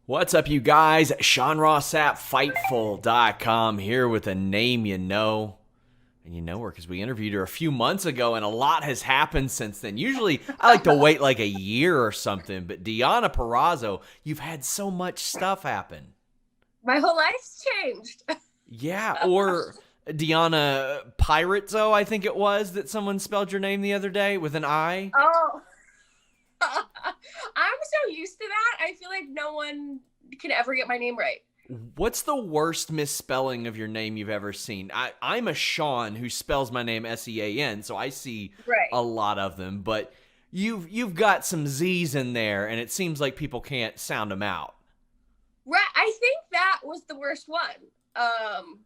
What's up, you guys? Sean Ross Sapp, Fightful.com, here with a name you know. And you know her because we interviewed her a few months ago, and a lot has happened since then. Usually, I like to wait like a year or something, but Deonna Purrazzo, you've had so much stuff happen. My whole life's changed. Yeah, or Deonna Purrazzo, I think it was, that someone spelled your name the other day with an I. Oh, I'm so used to that. I feel like no one can ever get my name right. What's the worst misspelling of your name you've ever seen? I'm a Sean who spells my name Sean, so I see Right. a lot of them, but you've got some Z's in there, and it seems like people can't sound them out. Right. I think that was the worst one.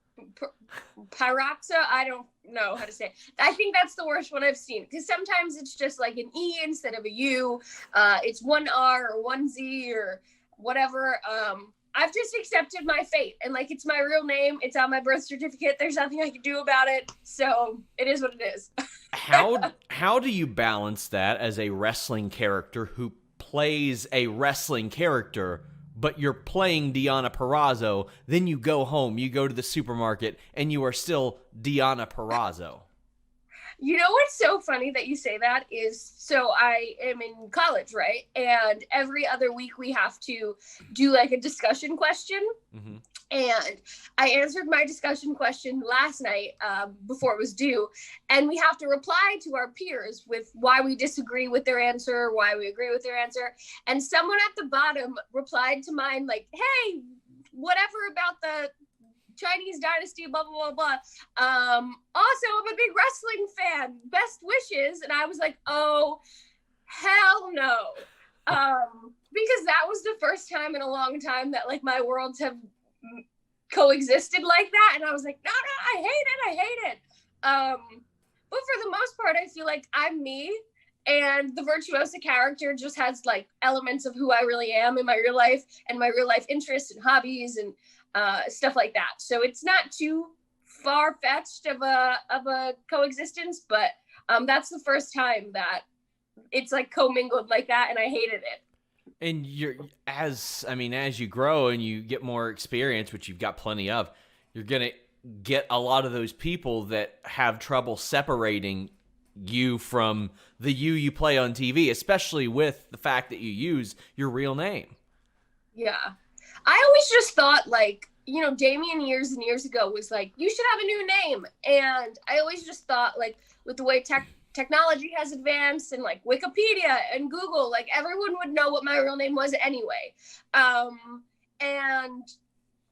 Pyroxa, I don't know how to say it. I think that's the worst one I've seen because sometimes it's just like an E instead of a U. It's one R or one Z or whatever. I've just accepted my fate and like it's my real name. It's on my birth certificate. There's nothing I can do about it. So it is what it is. How do you balance that as a wrestling character who plays a wrestling character, but you're playing Deonna Purrazzo, then you go home, you go to the supermarket, and you are still Deonna Purrazzo? You know what's so funny that you say that is, so I am in college, right? And every other week we have to do like a discussion question. Mm-hmm. And I answered my discussion question last night before it was due. And we have to reply to our peers with why we disagree with their answer, why we agree with their answer. And someone at the bottom replied to mine like, hey, whatever about the Chinese dynasty, blah, blah, blah, blah. Also, I'm a big wrestling fan. Best wishes. And I was like, oh, hell no. Because that was the first time in a long time that like my worlds have coexisted like that. And I was like, no, I hate it. But for the most part, I feel like I'm me. And the Virtuosa character just has like elements of who I really am in my real life and my real life interests and hobbies and stuff like that. So it's not too far-fetched of a coexistence, but that's the first time that it's like commingled like that, and I hated it. And as you grow and you get more experience, which you've got plenty of, you're gonna get a lot of those people that have trouble separating you from the you play on TV, especially with the fact that you use your real name. Yeah. I always just thought like, you know, Damien years and years ago was like, you should have a new name. And I always just thought like with the way technology has advanced and like Wikipedia and Google, like everyone would know what my real name was anyway. And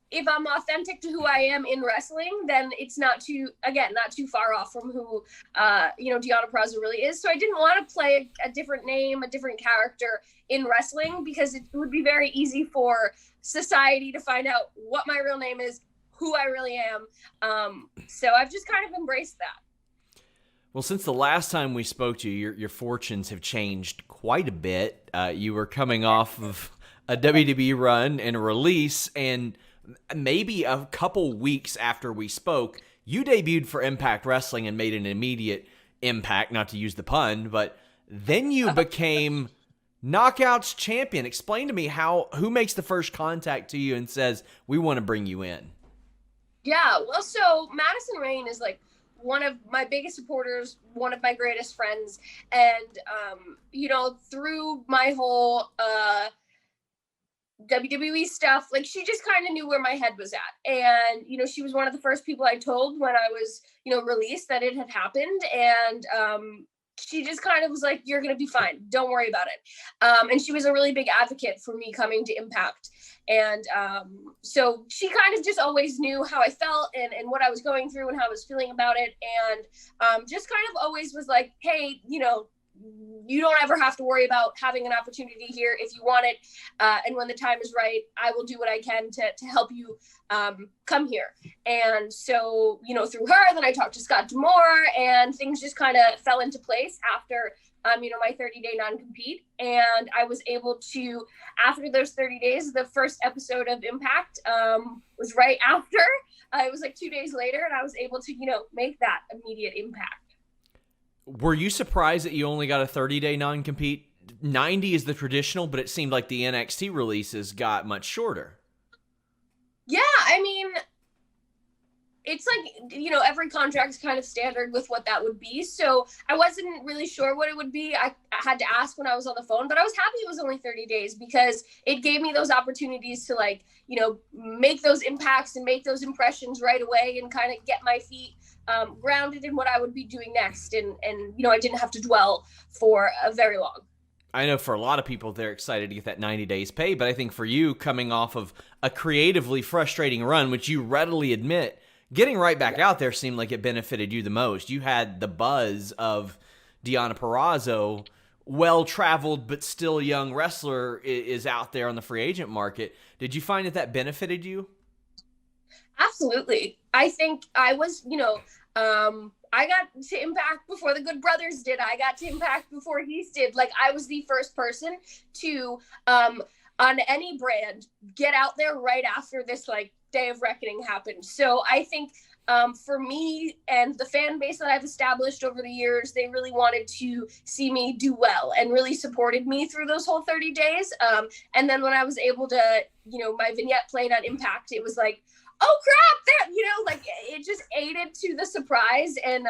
if I'm authentic to who I am in wrestling, then it's not too far off from who, Deonna Purrazzo really is. So I didn't want to play a different name, a different character in wrestling because it would be very easy for society to find out what my real name is, who I really am. So I've just kind of embraced that. Well, since the last time we spoke to you, your fortunes have changed quite a bit. You were coming off of a WWE run and a release, and maybe a couple weeks after we spoke, you debuted for Impact Wrestling and made an immediate impact, not to use the pun, but then you became Knockouts champion. Explain to me who makes the first contact to you and says, we want to bring you in? Yeah, well, so Madison Rayne is like one of my biggest supporters, one of my greatest friends. And, through my whole WWE stuff, like she just kind of knew where my head was at. And, she was one of the first people I told when I was, released that it had happened. And she just kind of was like, you're going to be fine. Don't worry about it. And she was a really big advocate for me coming to Impact. And so she kind of just always knew how I felt and what I was going through and how I was feeling about it. And just kind of always was like, hey, you don't ever have to worry about having an opportunity here if you want it. And when the time is right, I will do what I can to help you come here. And so, through her, then I talked to Scott D'Amore and things just kind of fell into place after, my 30-day non-compete. And I was able to, after those 30 days, the first episode of Impact was right after. It was like 2 days later, and I was able to, make that immediate impact. Were you surprised that you only got a 30-day non-compete 90 is the traditional, but it seemed like the NXT releases got much shorter. Yeah, I mean, it's like, every contract's kind of standard with what that would be. So I wasn't really sure what it would be. I had to ask when I was on the phone, but I was happy it was only 30 days because it gave me those opportunities to make those impacts and make those impressions right away and kind of get my feet grounded in what I would be doing next. And I didn't have to dwell for a very long. I know for a lot of people, they're excited to get that 90 days pay, but I think for you, coming off of a creatively frustrating run, which you readily admit, getting right back out there seemed like it benefited you the most. You had the buzz of Deonna Purrazzo, well-traveled but still young wrestler, is out there on the free agent market. Did you find that benefited you? Absolutely. I think I was, I got to Impact before the Good Brothers did. I got to Impact before Heath did. Like, I was the first person to, on any brand, get out there right after this, day of reckoning happened. So I think for me and the fan base that I've established over the years, they really wanted to see me do well and really supported me through those whole 30 days. And then when I was able to, my vignette played on Impact, it was like, oh crap, it just aided to the surprise and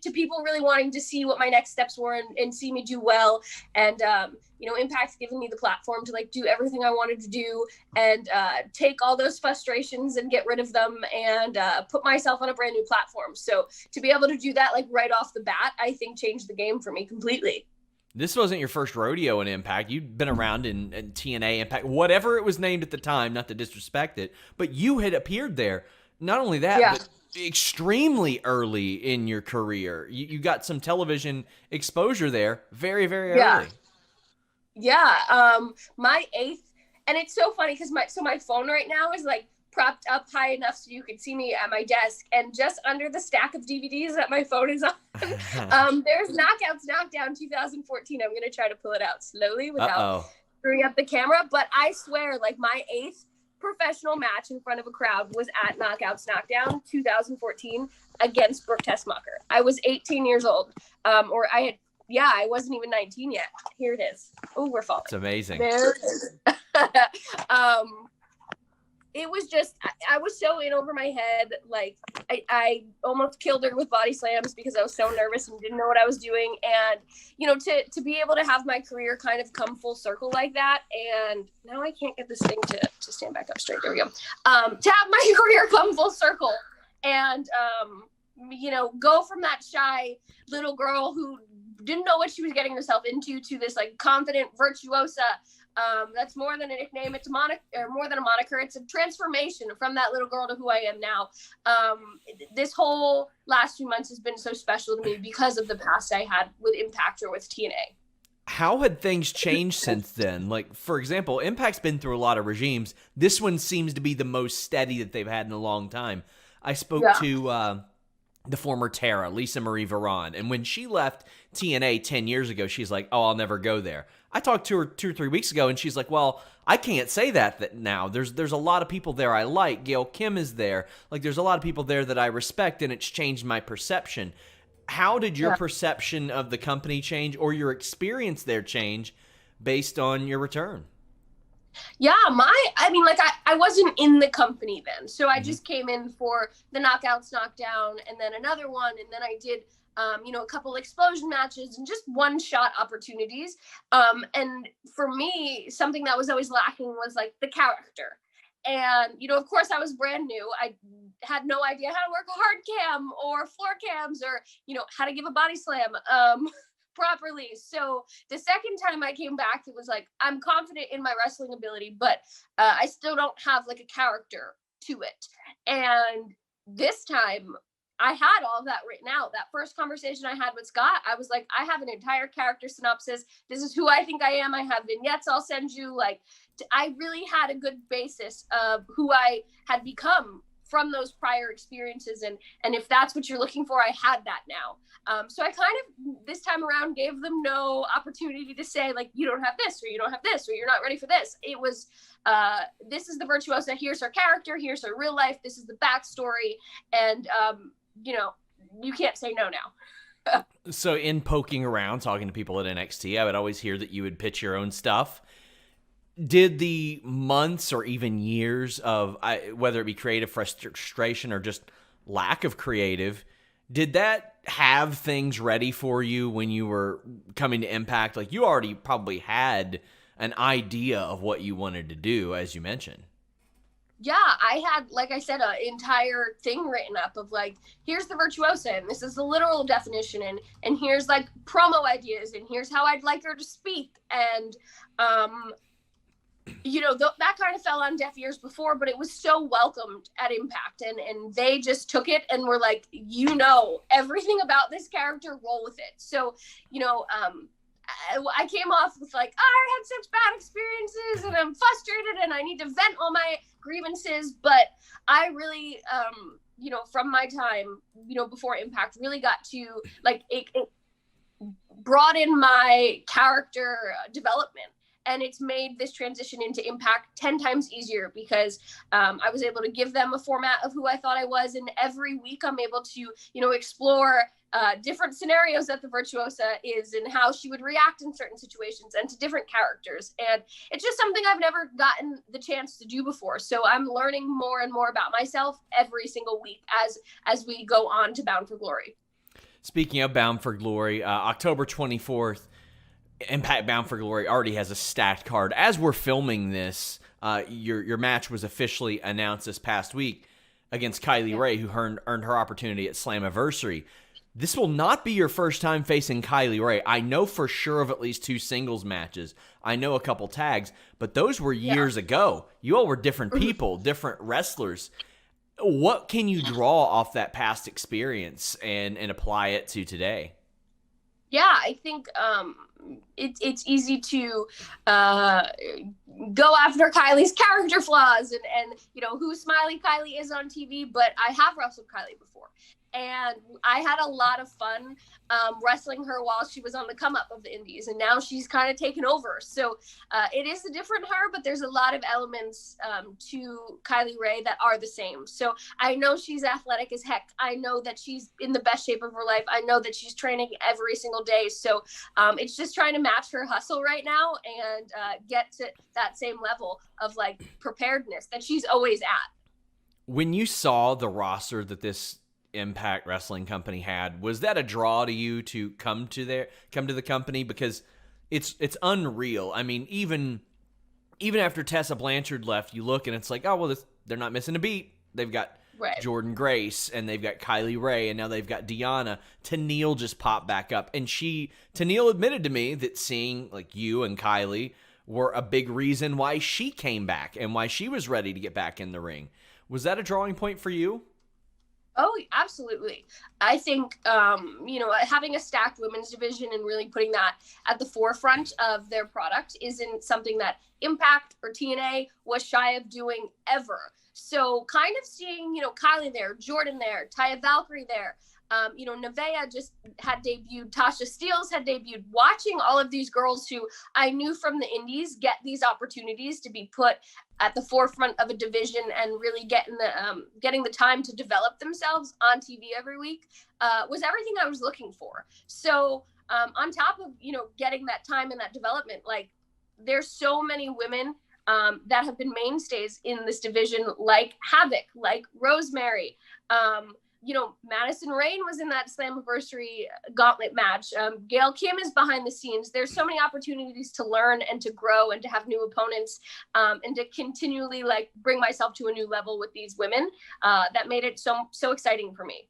to people really wanting to see what my next steps were and see me do well. And, Impact's given me the platform to do everything I wanted to do and take all those frustrations and get rid of them and put myself on a brand new platform. So to be able to do that right off the bat, I think changed the game for me completely. This wasn't your first rodeo in Impact. You'd been around in TNA, Impact, whatever it was named at the time, not to disrespect it, but you had appeared there. Not only that, but extremely early in your career. You got some television exposure there very, very early. Yeah. My 8th, and it's so funny because my phone right now is propped up high enough so you can see me at my desk, and just under the stack of DVDs that my phone is on, there's Knockouts Knockdown 2014. I'm gonna try to pull it out slowly without screwing up the camera, but I swear, my 8th professional match in front of a crowd was at Knockouts Knockdown 2014 against Brooke Tessmacher. I was 18 years old, I wasn't even 19 yet. Here it is. Oh, we're falling. It's amazing. There it is. It was just, I was so in over my head. I almost killed her with body slams because I was so nervous and didn't know what I was doing. And, to be able to have my career kind of come full circle like that. And now I can't get this thing to stand back up straight. There we go. To have my career come full circle and, go from that shy little girl who didn't know what she was getting herself into to this confident virtuosa. That's more than a nickname. It's more than a moniker. It's a transformation from that little girl to who I am now. This whole last few months has been so special to me because of the past I had with Impact or with TNA. How had things changed since then? For example, Impact's been through a lot of regimes. This one seems to be the most steady that they've had in a long time. I spoke to the former Tara, Lisa Marie Varon, and when she left TNA 10 years ago, she's like, oh, I'll never go there. I talked to her 2 or 3 weeks ago, and she's like, well, I can't say that now. There's a lot of people there I like. Gail Kim is there. There's a lot of people there that I respect, and it's changed my perception. How did your perception of the company change or your experience there change based on your return? Yeah, I wasn't in the company then. So I just came in for the Knockouts Knockdown and then another one. And then I did, a couple explosion matches and just one-shot opportunities. And for me, something that was always lacking was the character. And, of course, I was brand new. I had no idea how to work a hard cam or floor cams or, how to give a body slam. Properly. So the second time I came back, it was I'm confident in my wrestling ability, but I still don't have a character to it. And this time I had all of that written out. That first conversation I had with Scott, I was I have an entire character synopsis. This is who I think I am. I have vignettes I'll send you. I really had a good basis of who I had become from those prior experiences. And if that's what you're looking for, I had that now. So I kind of, this time around, gave them no opportunity to say, you don't have this, or you don't have this, or you're not ready for this. It was, this is the virtuosa, here's her character, here's her real life, this is the backstory, and, you can't say no now. So in poking around, talking to people at NXT, I would always hear that you would pitch your own stuff. Did the months or even years of, whether it be creative frustration or just lack of creative, did that have things ready for you when you were coming to Impact? Like, you already probably had an idea of what you wanted to do, as you mentioned. Yeah, I had, like I said, an entire thing written up of like, here's the virtuosa, and this is the literal definition, and here's like promo ideas, and here's how I'd like her to speak. And that kind of fell on deaf ears before, but it was so welcomed at Impact, and they just took it and were like, everything about this character, roll with it. So, I came off with like, I had such bad experiences and I'm frustrated and I need to vent all my grievances. But I really, from my time, before Impact, really got to like, it brought in my character development. And it's made this transition into Impact 10 times easier because I was able to give them a format of who I thought I was. And every week I'm able to, explore different scenarios that the virtuosa is and how she would react in certain situations and to different characters. And it's just something I've never gotten the chance to do before. So I'm learning more and more about myself every single week as we go on to Bound for Glory. Speaking of Bound for Glory, October 24th, Impact Bound for Glory already has a stacked card. As we're filming this, your match was officially announced this past week against Kylie Rae, who earned her opportunity at Slammiversary. This will not be your first time facing Kylie Rae. I know for sure of at least 2 singles matches. I know a couple tags, but those were years ago. You all were different people, different wrestlers. What can you draw off that past experience and apply it to today? Yeah, I think it's easy to go after Kylie's character flaws and who Smiley Kylie is on TV, but I have wrestled Kylie before. And I had a lot of fun wrestling her while she was on the come up of the indies. And now she's kind of taken over. So it is a different her, but there's a lot of elements to Kylie Rae that are the same. So I know she's athletic as heck. I know that she's in the best shape of her life. I know that she's training every single day. So it's just trying to match her hustle right now and get to that same level of like preparedness that she's always at. When you saw the roster that this Impact Wrestling company had, was that a draw to you to come to the company? Because it's unreal. I mean, even after Tessa Blanchard left, you look and it's like, oh well, they're not missing a beat. They've got Jordan Grace and they've got Kylie Rae and now they've got Deonna. Tenille just popped back up, and Tenille admitted to me that seeing like you and Kylie were a big reason why she came back and why she was ready to get back in the ring. Was that a drawing point for you? Oh, absolutely. I think, having a stacked women's division and really putting that at the forefront of their product isn't something that Impact or TNA was shy of doing ever. So kind of seeing, Kylie there, Jordan there, Taya Valkyrie there, Nevaeh just had debuted, Tasha Steelz had debuted, watching all of these girls who I knew from the indies get these opportunities to be put at the forefront of a division and really getting the time to develop themselves on TV every week was everything I was looking for. So on top of, getting that time and that development, like there's so many women that have been mainstays in this division, like Havoc, like Rosemary, Madison Rayne was in that Slammiversary gauntlet match. Gail Kim is behind the scenes. There's so many opportunities to learn and to grow and to have new opponents and to continually like bring myself to a new level with these women that made it so exciting for me.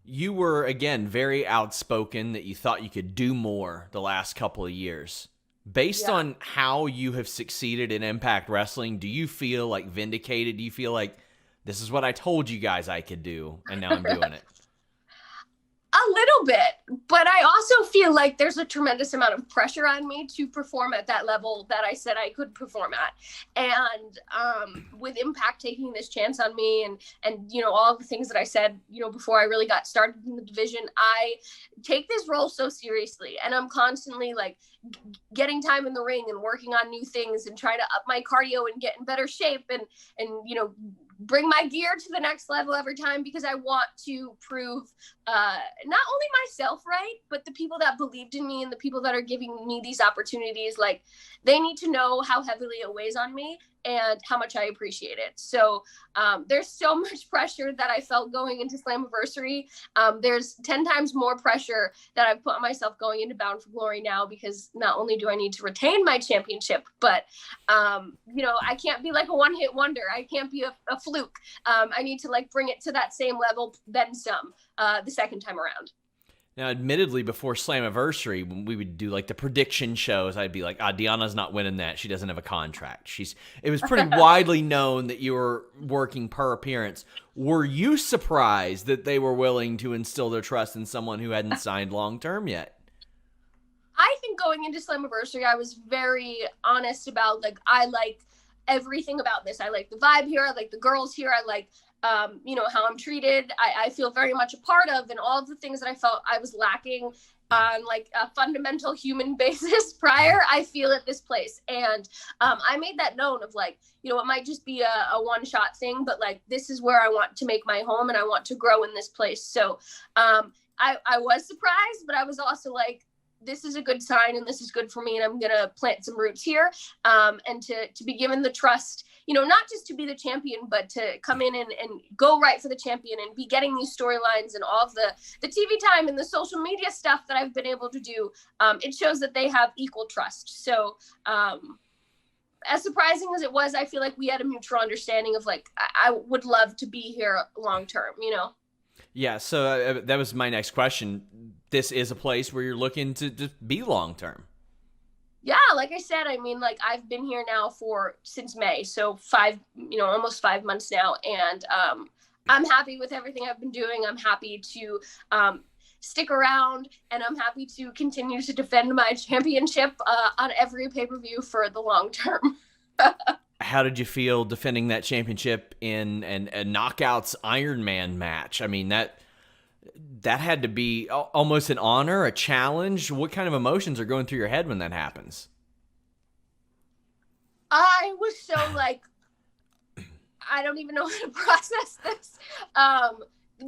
You were, again, very outspoken that you thought you could do more the last couple of years. Based on how you have succeeded in Impact Wrestling, do you feel like vindicated? Do you feel like this is what I told you guys I could do, and now I'm doing it? A little bit, but I also feel like there's a tremendous amount of pressure on me to perform at that level that I said I could perform at. And with Impact taking this chance on me and all the things that I said, before I really got started in the division, I take this role so seriously, and I'm constantly like getting time in the ring and working on new things and trying to up my cardio and get in better shape and bring my gear to the next level every time, because I want to prove not only myself right, but the people that believed in me and the people that are giving me these opportunities, like, they need to know how heavily it weighs on me and how much I appreciate it. So there's so much pressure that I felt going into Slammiversary. There's 10 times more pressure that I've put on myself going into Bound for Glory now, because not only do I need to retain my championship, but I can't be like a one-hit wonder. I can't be a fluke. I need to like bring it to that same level, then some, the second time around. Now, admittedly, before Slammiversary, when we would do like the prediction shows, I'd be like, Deonna's not winning that. She doesn't have a contract. It was pretty widely known that you were working per appearance. Were you surprised that they were willing to instill their trust in someone who hadn't signed long-term yet? I think going into Slammiversary, I was very honest about, like, I like everything about this. I like the vibe here. I like the girls here. I like how I'm treated. I feel very much a part of, and all of the things that I felt I was lacking on like a fundamental human basis prior, I feel at this place. And I made that known of like, it might just be a one-shot thing, but like, this is where I want to make my home and I want to grow in this place. So I was surprised, but I was also like, this is a good sign and this is good for me, and I'm going to plant some roots here, and to be given the trust, not just to be the champion, but to come in and go right for the champion and be getting these storylines and all of the TV time and the social media stuff that I've been able to do. It shows that they have equal trust. So as surprising as it was, I feel like we had a mutual understanding of like, I would love to be here long term, Yeah, so that was my next question. This is a place where you're looking to be long term. Yeah, like I said, I mean, like, I've been here now since May, so almost 5 months now, and I'm happy with everything I've been doing. I'm happy to stick around, and I'm happy to continue to defend my championship on every pay-per-view for the long term. How did you feel defending that championship in a Knockouts Iron Man match? I mean, that had to be almost an honor, a challenge. What kind of emotions are going through your head when that happens? I was so like, I don't even know how to process this.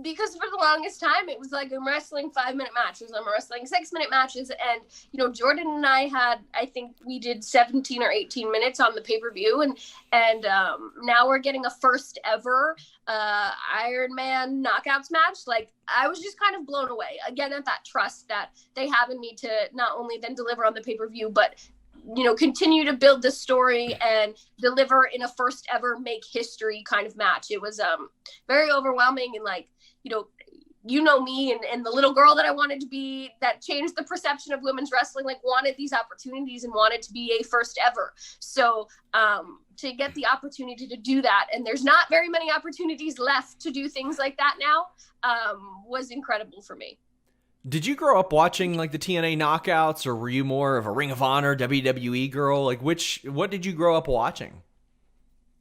Because for the longest time, it was like I'm wrestling 5-minute matches, I'm wrestling 6-minute matches. And, Jordan and I I think we did 17 or 18 minutes on the pay-per-view. And now we're getting a first ever Iron Man knockouts match. Like, I was just kind of blown away again at that trust that they have in me to not only then deliver on the pay-per-view, but continue to build this story and deliver in a first ever make history kind of match. It was very overwhelming, and like, me and the little girl that I wanted to be, that changed the perception of women's wrestling, like wanted these opportunities and wanted to be a first ever. So to get the opportunity to do that, and there's not very many opportunities left to do things like that now, was incredible for me. Did you grow up watching like the TNA knockouts, or were you more of a Ring of Honor WWE girl? Like, what did you grow up watching?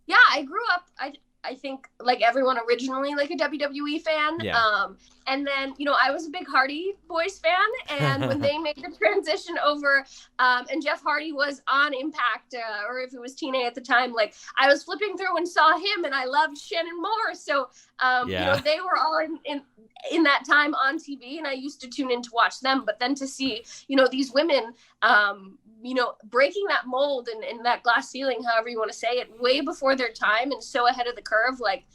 Yeah, I grew up, I think like everyone originally like a WWE fan. Yeah. And then, I was a big Hardy Boys fan. And when they made the transition over, and Jeff Hardy was on Impact, or if it was TNA at the time, like I was flipping through and saw him, and I loved Shannon Moore. So, they were all in that time on TV, and I used to tune in to watch them. But then to see, these women, breaking that mold and that glass ceiling, however you want to say it, way before their time and so ahead of the curve, like,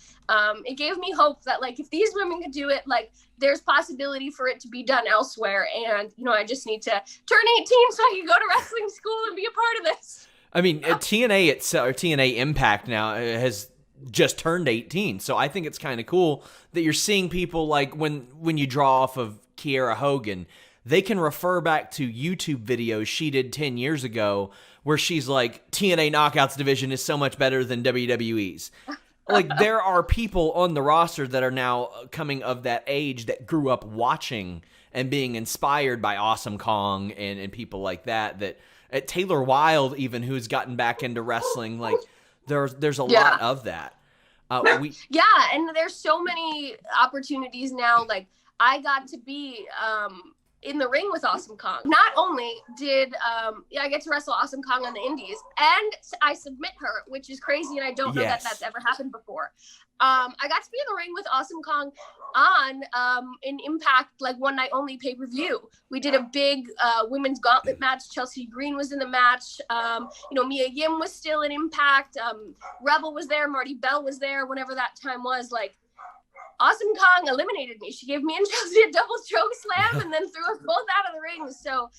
it gave me hope that like, if these women could do it, like there's possibility for it to be done elsewhere. And, I just need to turn 18 so I can go to wrestling school and be a part of this. I mean, TNA itself, or TNA Impact now has just turned 18. So I think it's kind of cool that you're seeing people like when you draw off of Kiera Hogan, they can refer back to YouTube videos she did 10 years ago where she's like, TNA Knockouts division is so much better than WWE's. Like, there are people on the roster that are now coming of that age that grew up watching and being inspired by Awesome Kong and people like that Taylor Wilde even, who's gotten back into wrestling, like there's a lot of that. And there's so many opportunities now. Like, I got to be in the ring with Awesome Kong. Not only did I get to wrestle Awesome Kong on the indies, and I submit her, which is crazy, and I don't know that that's ever happened before. I got to be in the ring with Awesome Kong on an Impact, like, one night only pay-per-view. We did a big women's gauntlet match. Chelsea Green was in the match. Mia Yim was still in Impact. Rebel was there. Marty Bell was there. Whenever that time was, like, Awesome Kong eliminated me. She gave me and Chelsea a double choke slam and then threw us both out of the ring. So,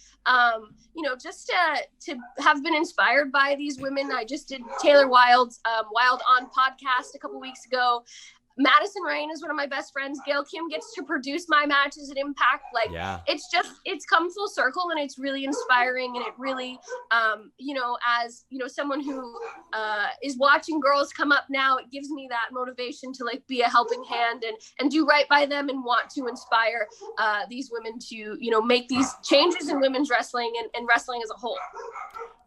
just to have been inspired by these women, I just did Taylor Wilde's Wild On podcast a couple weeks ago. Madison Rain is one of my best friends. Gail Kim gets to produce my matches at Impact. Like, it's come full circle, and it's really inspiring. And it really, someone who is watching girls come up now, it gives me that motivation to, like, be a helping hand and do right by them and want to inspire these women to, make these changes in women's wrestling and wrestling as a whole.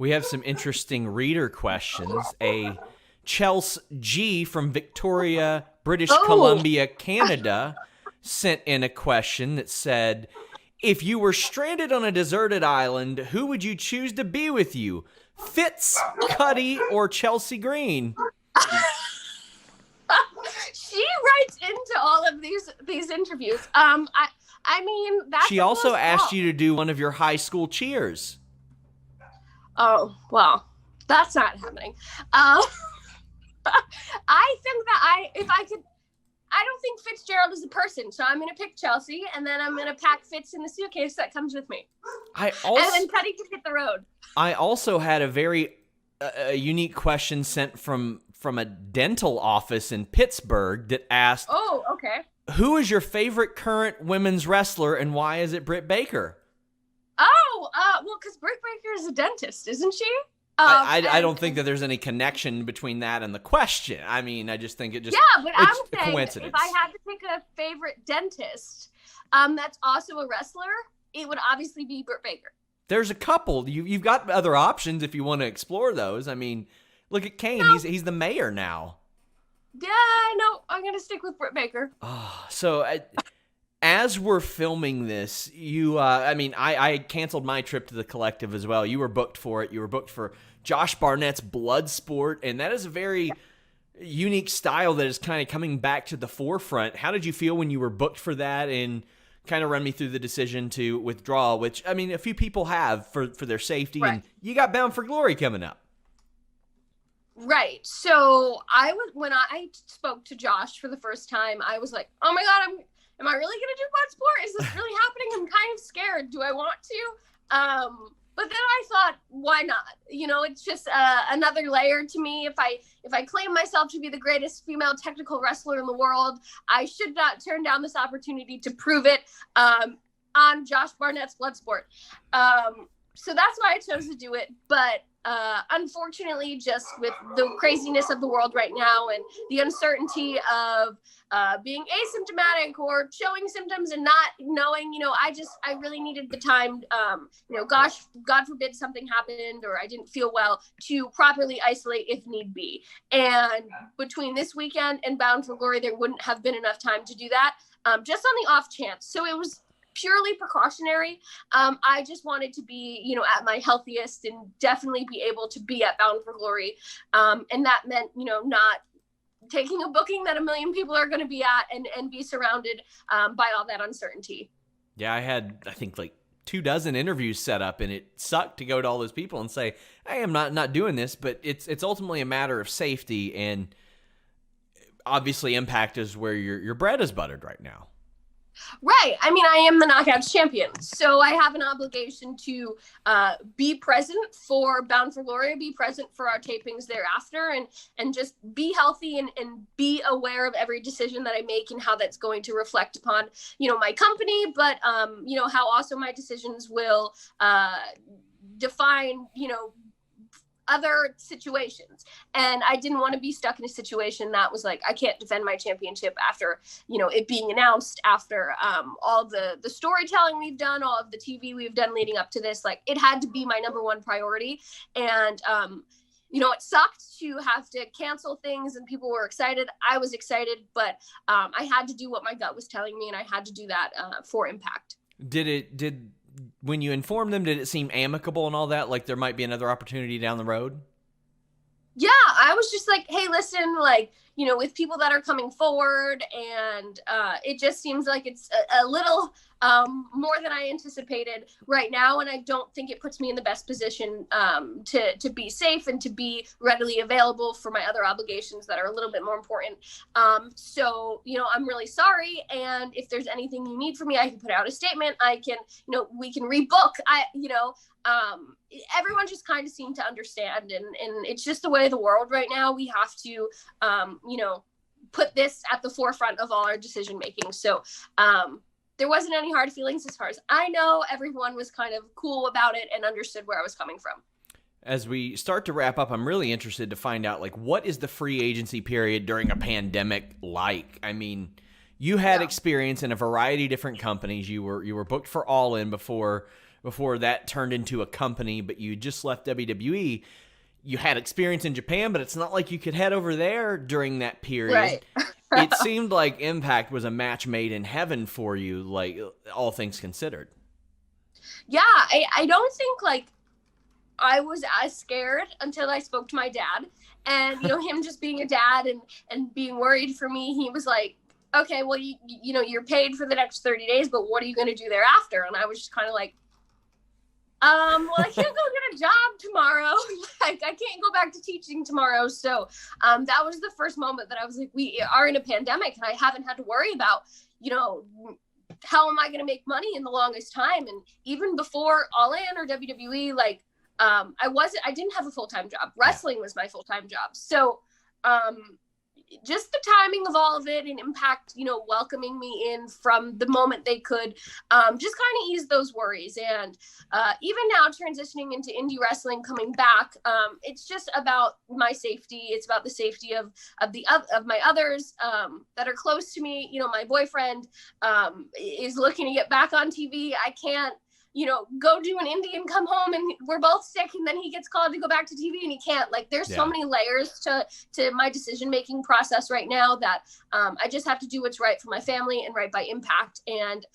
We have some interesting reader questions. A Chelsea G from Victoria, British Columbia, Canada, sent in a question that said, if you were stranded on a deserted island, who would you choose to be with you? Fitz, Cuddy, or Chelsea Green? She writes into all of these interviews. That's she also asked you to do one of your high school cheers. Oh, well, that's not happening. I think that I don't think Fitzgerald is a person, so I'm going to pick Chelsea, and then I'm going to pack Fitz in the suitcase that comes with me. And then Cuddy can hit the road. I also had a very unique question sent from a dental office in Pittsburgh that asked, oh, okay, who is your favorite current women's wrestler, and why is it Britt Baker? Well, because Britt Baker is a dentist, isn't she? I don't think that there's any connection between that and the question. I mean, I just think it just but I'm saying coincidence. If I had to pick a favorite dentist that's also a wrestler, it would obviously be Britt Baker. There's a couple. You've got other options if you want to explore those. I mean, look at Kane. No. He's the mayor now. Yeah, no, I'm going to stick with Britt Baker. As we're filming this, I canceled my trip to the Collective as well. You were booked for it. You were booked for Josh Barnett's Bloodsport, and that is a very unique style that is kind of coming back to the forefront. How did you feel when you were booked for that, and kind of run me through the decision to withdraw, which, I mean, a few people have for their safety, right. And you got Bound for Glory coming up. Right. So when I spoke to Josh for the first time, I was like, oh my God, am I really going to do Bloodsport? Is this really happening? I'm kind of scared. Do I want to? But then I thought, why not? It's just another layer to me. If I claim myself to be the greatest female technical wrestler in the world, I should not turn down this opportunity to prove it on Josh Barnett's Bloodsport. So that's why I chose to do it. But unfortunately, just with the craziness of the world right now and the uncertainty of being asymptomatic or showing symptoms and not knowing, I really needed the time, God forbid something happened or I didn't feel well, to properly isolate if need be. And between this weekend and Bound for Glory, there wouldn't have been enough time to do that, just on the off chance. So it was purely precautionary. I just wanted to be, at my healthiest and definitely be able to be at Bound for Glory. And that meant, not taking a booking that a million people are going to be at and be surrounded by all that uncertainty. Yeah, I had, I think, like 24 interviews set up, and it sucked to go to all those people and say, hey, I'm not doing this, but it's ultimately a matter of safety, and obviously Impact is where your bread is buttered right now. Right. I mean, I am the Knockouts champion, so I have an obligation to be present for Bound for Glory, be present for our tapings thereafter, and just be healthy and be aware of every decision that I make and how that's going to reflect upon, my company, but, how also my decisions will define, other situations. And I didn't want to be stuck in a situation that was like, I can't defend my championship after, it being announced, after all the storytelling we've done, all of the TV we've done leading up to this. Like, it had to be my number one priority. And, it sucked to have to cancel things and people were excited. I was excited, but I had to do what my gut was telling me, and I had to do that for Impact. Did when you informed them, did it seem amicable and all that? Like there might be another opportunity down the road? Yeah, I was just like, hey, listen, like, with people that are coming forward, and it just seems like it's a little more than I anticipated right now, and I don't think it puts me in the best position to be safe and to be readily available for my other obligations that are a little bit more important. So, I'm really sorry, and if there's anything you need from me, I can put out a statement. I can, we can rebook. Everyone just kind of seemed to understand, and it's just the way of the world right now. We have to put this at the forefront of all our decision making. So there wasn't any hard feelings as far as I know. Everyone was kind of cool about it and understood where I was coming from. As we start to wrap up, I'm really interested to find out, like, what is the free agency period during a pandemic like? I mean, you had experience in a variety of different companies. You were booked for All In before that turned into a company, but you just left WWE. You had experience in Japan, but it's not like you could head over there during that period. Right. It seemed like Impact was a match made in heaven for you, like, all things considered. Yeah, I don't think, like, I was as scared until I spoke to my dad. And, him just being a dad and being worried for me, he was like, okay, well, you're paid for the next 30 days, but what are you going to do thereafter? And I was just kind of like, well, I can't go get a job tomorrow. Like, I can't go back to teaching tomorrow. So that was the first moment that I was like, we are in a pandemic, and I haven't had to worry about, how am I going to make money in the longest time? And even before All In or WWE, like, I didn't have a full-time job. Wrestling was my full-time job. So just the timing of all of it, and Impact, welcoming me in from the moment they could, just kind of ease those worries. And even now, transitioning into indie wrestling, coming back, it's just about my safety. It's about the safety of my others that are close to me. My boyfriend is looking to get back on TV. I can't go do an indie and come home and we're both sick, and then he gets called to go back to TV and he can't. Like, there's so many layers to my decision-making process right now that I just have to do what's right for my family and right by Impact, and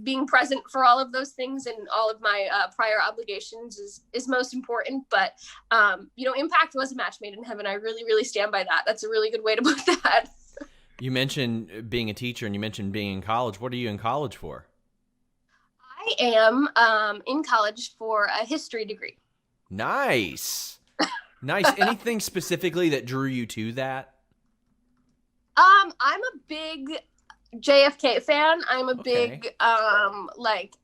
being present for all of those things and all of my prior obligations is most important. But Impact was a match made in heaven. I really, really stand by that. That's a really good way to put that. You mentioned being a teacher, and you mentioned being in college. What are you in college for? I am in college for a history degree. Nice. Nice. Anything specifically that drew you to that? I'm a big JFK fan. I'm a big like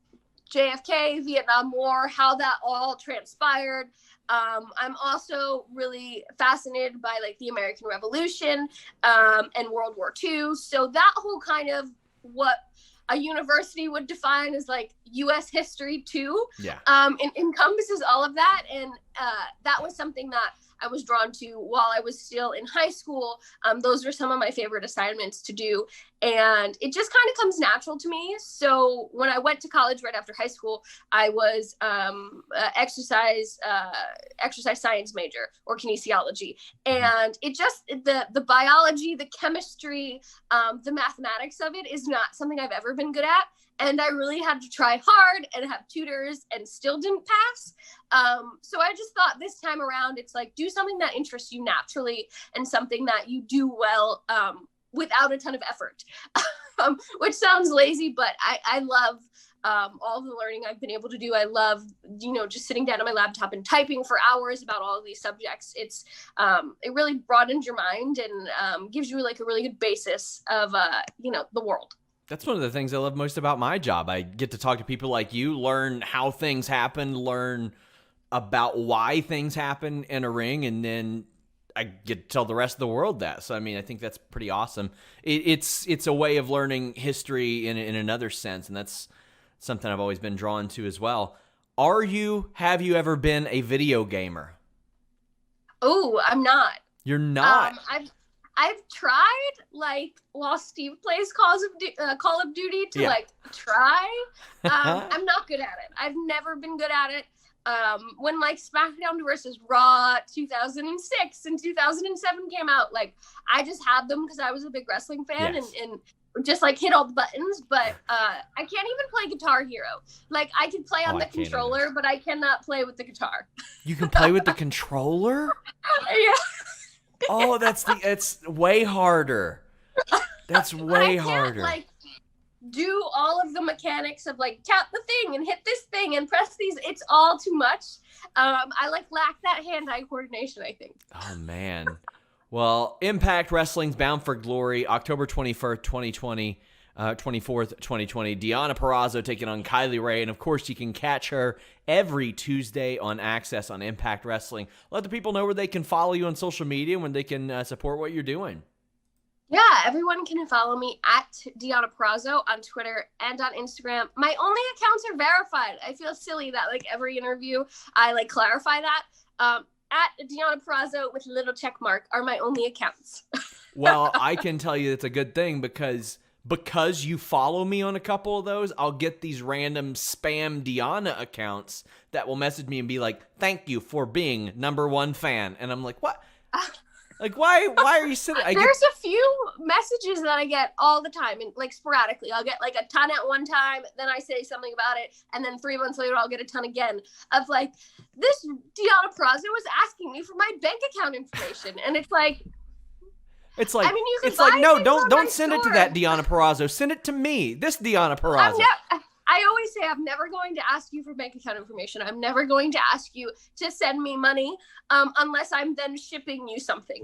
JFK, Vietnam War, how that all transpired. I'm also really fascinated by, like, the American Revolution and World War II. So that whole kind of what a university would define as, like, U.S. history too. Yeah. Encompasses all of that. And that was something that I was drawn to while I was still in high school. Those were some of my favorite assignments to do. And it just kind of comes natural to me. So when I went to college right after high school, I was exercise science major, or kinesiology. And it just, the biology, the chemistry, the mathematics of it is not something I've ever been good at. And I really had to try hard and have tutors and still didn't pass. So I just thought this time around, it's like, do something that interests you naturally and something that you do well without a ton of effort, which sounds lazy, but I love all the learning I've been able to do. I love, just sitting down at my laptop and typing for hours about all of these subjects. It's, it really broadens your mind and gives you, like, a really good basis of, the world. That's one of the things I love most about my job. I get to talk to people like you, learn how things happen, learn about why things happen in a ring, and then I get to tell the rest of the world that. So, I mean, I think that's pretty awesome. It's a way of learning history in another sense, and that's something I've always been drawn to as well. Have you ever been a video gamer? Oh, I'm not. You're not? I've tried, like, while Steve plays Call of Duty to like try. I'm not good at it. I've never been good at it. When, like, SmackDown versus Raw 2006 and 2007 came out, like, I just had them because I was a big wrestling fan. Yes. And just like hit all the buttons, but I can't even play Guitar Hero. Like I can play on the controller, but I cannot play with the guitar. You can play with the controller? Yeah. Oh, it's way harder. That's way harder. Like do all of the mechanics of like tap the thing and hit this thing and press these. It's all too much. I like lack that hand-eye coordination, I think. Oh man. Well, Impact Wrestling's Bound for Glory, October 21st, 2020, 24th, 2020. Deonna Purrazzo taking on Kylie Rae. And, of course, you can catch her every Tuesday on Access on Impact Wrestling. Let the people know where they can follow you on social media, when they can support what you're doing. Yeah, everyone can follow me at Deonna Purrazzo on Twitter and on Instagram. My only accounts are verified. I feel silly that, like, every interview I, like, clarify that. At Deonna Purrazzo with a little check mark are my only accounts. Well, I can tell you it's a good thing because you follow me on a couple of those, I'll get these random spam Deonna accounts that will message me and be like, "Thank you for being #1 fan." And I'm like, "What? Like, why are you sitting?" There's a few messages that I get all the time, and like sporadically. I'll get like a ton at one time, then I say something about it, and then 3 months later I'll get a ton again of like, this Deonna Purrazzo was asking me for my bank account information, and it's like, I mean, you can no, don't send it to that Deonna Purrazzo. Send it to me. This Deonna Purrazzo. I always say I'm never going to ask you for bank account information. I'm never going to ask you to send me money unless I'm then shipping you something.